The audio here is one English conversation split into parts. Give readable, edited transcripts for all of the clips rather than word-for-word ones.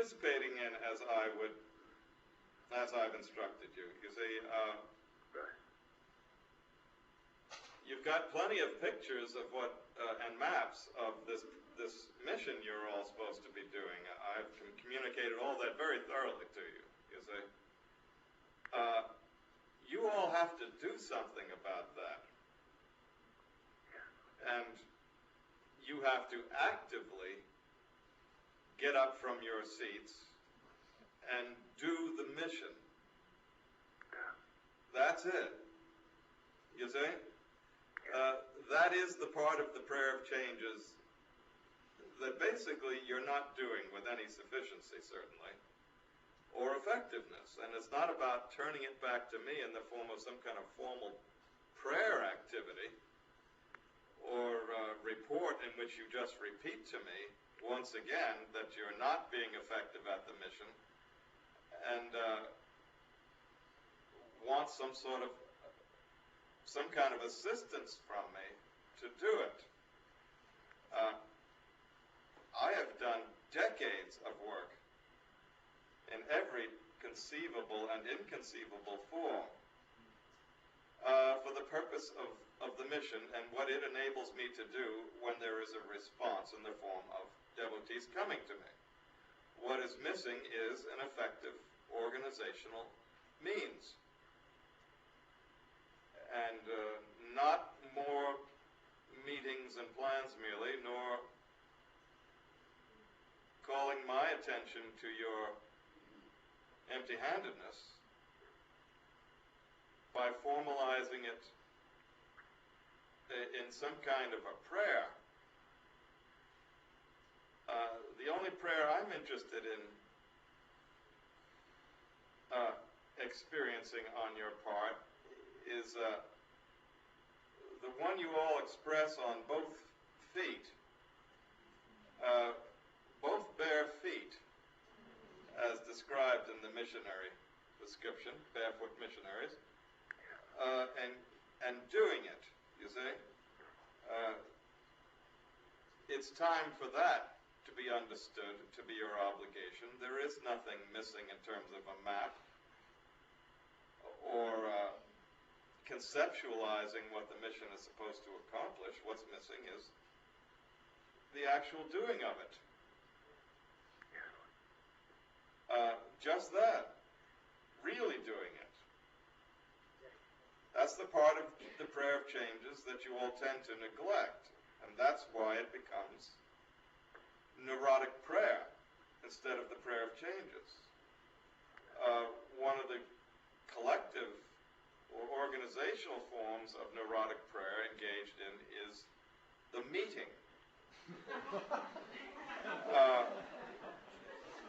participating in as I've instructed you. You see, you've got plenty of pictures of what and maps of this mission you're all supposed to be doing. I've communicated all that very thoroughly to you. You see, you all have to do something about that, and you have to actively get up from your seats and do the mission. That's it. You see? That is the part of the prayer of changes that basically you're not doing with any sufficiency, certainly, or effectiveness. And it's not about turning it back to me in the form of some kind of formal prayer activity or report in which you just repeat to me once again that you're not being effective at the mission and want some kind of assistance from me to do it. I have done decades of work in every conceivable and inconceivable form for the purpose of the mission and what it enables me to do when there is a response in the form of devotees coming to me. What is missing is an effective organizational means. And not more meetings and plans merely, nor calling my attention to your empty-handedness by formalizing it in some kind of a prayer. The only prayer I'm interested in experiencing on your part is the one you all express on both feet, both bare feet, as described in the missionary description, barefoot missionaries, and doing it, you see. It's time for that to be understood, to be your obligation. There is nothing missing in terms of a map or conceptualizing what the mission is supposed to accomplish. What's missing is the actual doing of it. Just that. Really doing it. That's the part of the prayer of changes that you all tend to neglect. And that's why it becomes neurotic prayer instead of the prayer of changes. One of the collective or organizational forms of neurotic prayer engaged in is the meeting,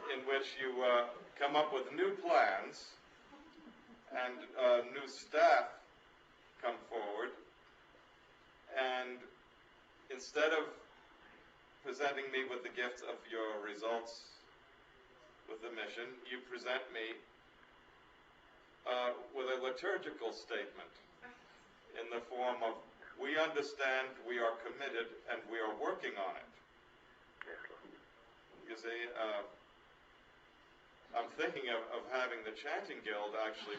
in which you come up with new plans and new staff come forward, and instead of presenting me with the gifts of your results with the mission, you present me with a liturgical statement in the form of, we understand, we are committed, and we are working on it. You see, I'm thinking of having the chanting guild actually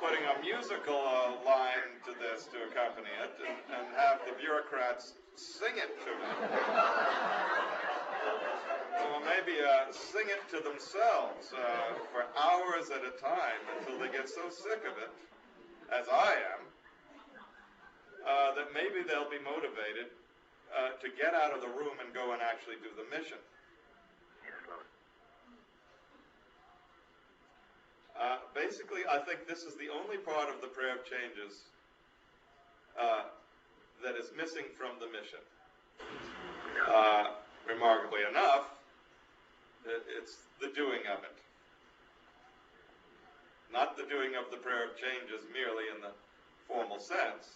putting a musical line to this to accompany it, and have the bureaucrats sing it to me. Or maybe sing it to themselves for hours at a time until they get so sick of it, as I am, that maybe they'll be motivated to get out of the room and go and actually do the mission. Basically, I think this is the only part of the prayer of changes that is missing from the mission. Remarkably enough, it's the doing of it. Not the doing of the prayer of changes merely in the formal sense,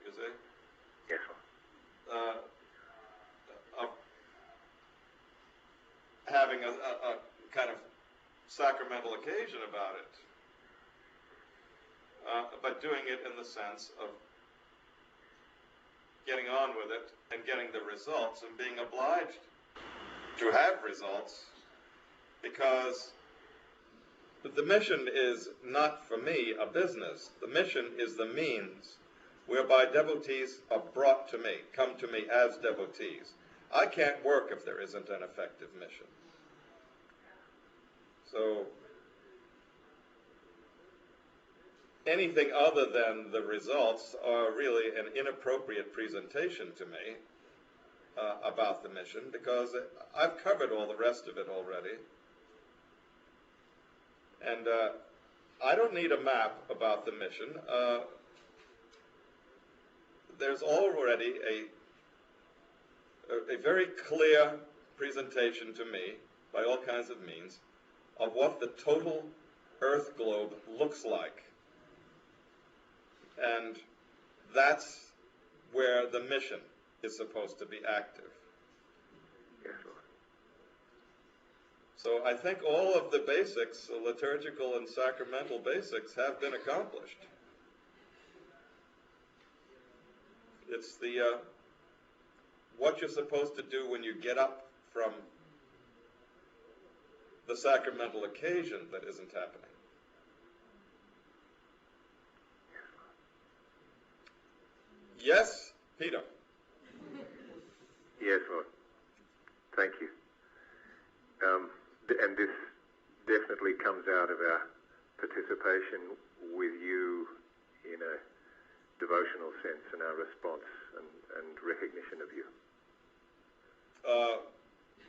you see? Yes, sir. Of having a kind of sacramental occasion about it, but doing it in the sense of getting on with it and getting the results and being obliged to have results, because the mission is not, for me, a business. The mission is the means whereby devotees are brought to me, come to me as devotees. I can't work if there isn't an effective mission. So anything other than the results are really an inappropriate presentation to me about the mission, because I've covered all the rest of it already. And I don't need a map about the mission. There's already a very clear presentation to me, by all kinds of means, of what the total Earth globe looks like. And that's where the mission is supposed to be active. Yes, Lord. So I think all of the basics, the liturgical and sacramental basics, have been accomplished. It's the what you're supposed to do when you get up from the sacramental occasion that isn't happening. Yes, Peter. Yes, Lord. Thank you. And this definitely comes out of our participation with you in a devotional sense and our response and recognition of you.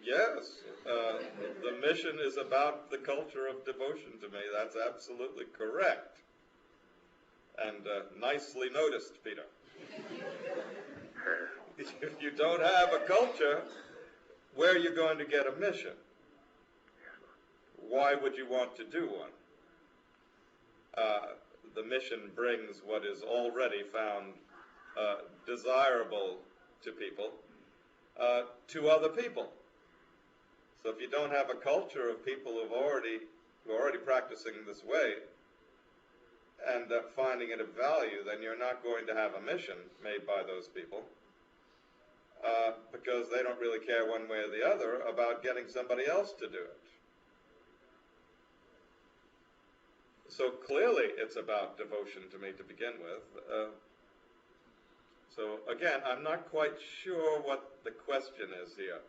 Yes, the mission is about the culture of devotion to me. That's absolutely correct. And nicely noticed, Peter. If you don't have a culture, where are you going to get a mission? Why would you want to do one? The mission brings what is already found desirable to people to other people. So if you don't have a culture of people who are already practicing this way and finding it of value, then you're not going to have a mission made by those people, because they don't really care one way or the other about getting somebody else to do it. So clearly it's about devotion to me to begin with. So again, I'm not quite sure what the question is here.